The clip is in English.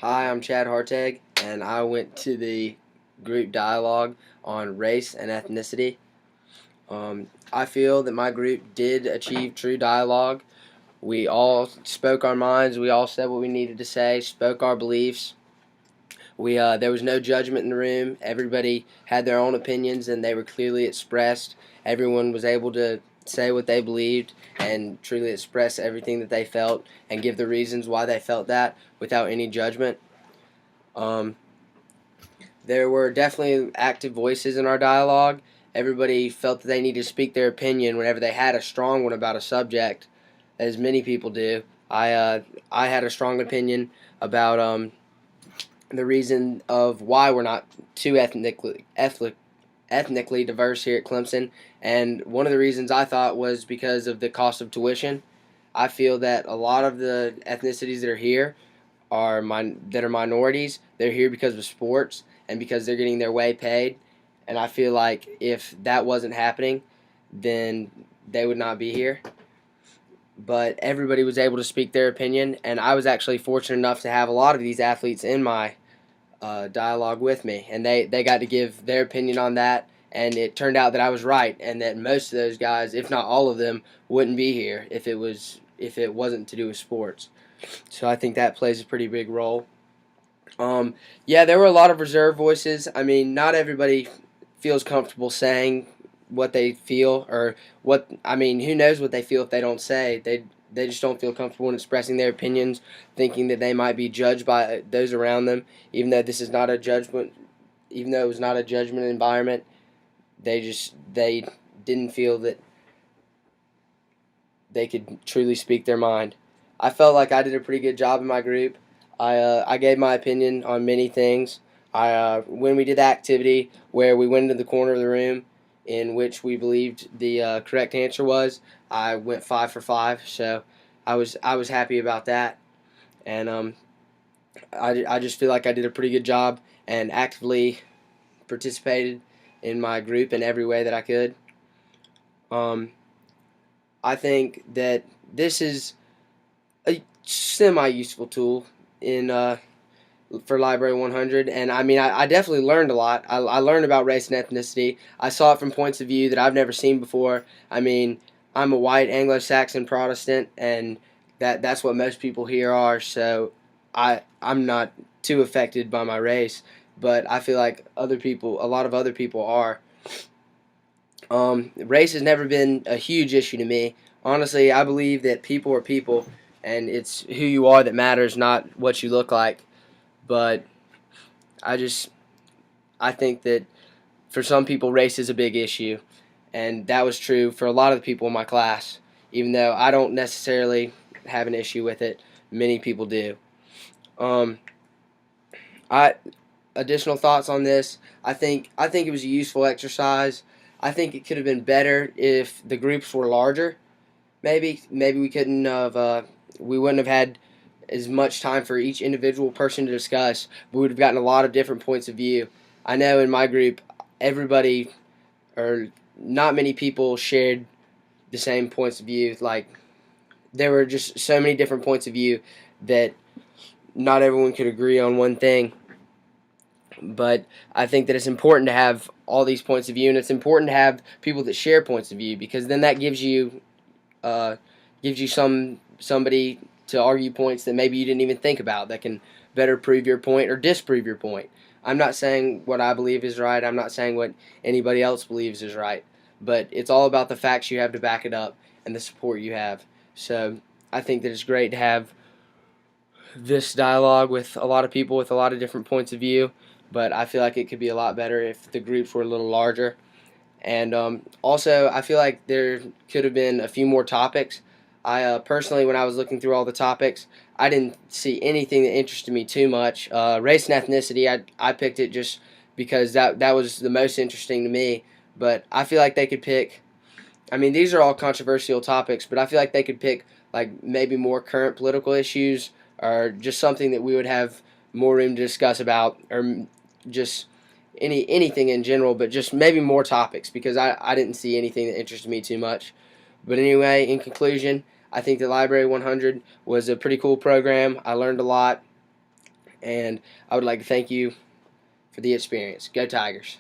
Hi, I'm Chad Harteg, and I went to the group dialogue on race and ethnicity. I feel that my group did achieve true dialogue. We all spoke our minds. We all said what we needed to say, spoke our beliefs. There was no judgment in the room. Everybody had their own opinions, and they were clearly expressed. Everyone was able to say what they believed and truly express everything that they felt and give the reasons why they felt that without any judgment. Um, there were definitely active voices in our dialogue. Everybody felt that they needed to speak their opinion whenever they had a strong one about a subject, as many people do. I had a strong opinion about the reason of why we're not too ethnically diverse here at Clemson, and one of the reasons I thought was because of the cost of tuition. I feel that a lot of the ethnicities that are here that are minorities. They're here because of sports and because they're getting their way paid. And I feel like if that wasn't happening, then they would not be here. But everybody was able to speak their opinion, and I was actually fortunate enough to have a lot of these athletes in my dialogue with me, and they got to give their opinion on that. And it turned out that I was right, and that most of those guys, if not all of them, wouldn't be here if it wasn't to do with sports. So I think that plays a pretty big role. Yeah, there were a lot of reserve voices. I mean, not everybody feels comfortable saying what they feel or what. I mean, who knows what they feel if they don't say. They just don't feel comfortable in expressing their opinions, thinking that they might be judged by those around them, even though this is not a judgment. Even though it was not a judgment environment, they didn't feel that they could truly speak their mind. I felt like I did a pretty good job in my group. I gave my opinion on many things. When we did the activity where we went into the corner of the room in which we believed the correct answer was, I went 5 for 5. So I was happy about that, and I just feel like I did a pretty good job and actively participated in my group in every way that I could. Um, I think that this is a semi-useful tool in for Library 100, and I mean I definitely learned a lot. I learned about race and ethnicity. I saw it from points of view that I've never seen before. I mean, I'm a white Anglo-Saxon Protestant, and that's what most people here are. So I'm not too affected by my race, but I feel like a lot of other people are. Race has never been a huge issue to me. Honestly, I believe that people are people, and it's who you are that matters, not what you look like. But I just I think that for some people, race is a big issue, and that was true for a lot of the people in my class. Even though I don't necessarily have an issue with it, many people do. Um, I Additional thoughts on this. I think it was a useful exercise. I think it could have been better if the groups were larger. Maybe we couldn't have we wouldn't have had as much time for each individual person to discuss. We would have gotten a lot of different points of view. I know in my group, everybody or not many people shared the same points of view. Like there were just so many different points of view that not everyone could agree on one thing. But I think that it's important to have all these points of view, and it's important to have people that share points of view because then that gives you somebody to argue points that maybe you didn't even think about that can better prove your point or disprove your point. I'm not saying what I believe is right. I'm not saying what anybody else believes is right. But it's all about the facts you have to back it up and the support you have. So I think that it's great to have this dialogue with a lot of people with a lot of different points of view. But I feel like it could be a lot better if the groups were a little larger. And also, I feel like there could have been a few more topics. I personally, when I was looking through all the topics, I didn't see anything that interested me too much. Race and ethnicity, I picked it just because that was the most interesting to me. But I feel like they could pick. I mean, these are all controversial topics, but I feel like they could pick like maybe more current political issues or just something that we would have more room to discuss about, or just anything in general, but just maybe more topics because I didn't see anything that interested me too much. But anyway, in conclusion, I think the Library 100 was a pretty cool program. I learned a lot, And I would like to thank you for the experience. Go Tigers.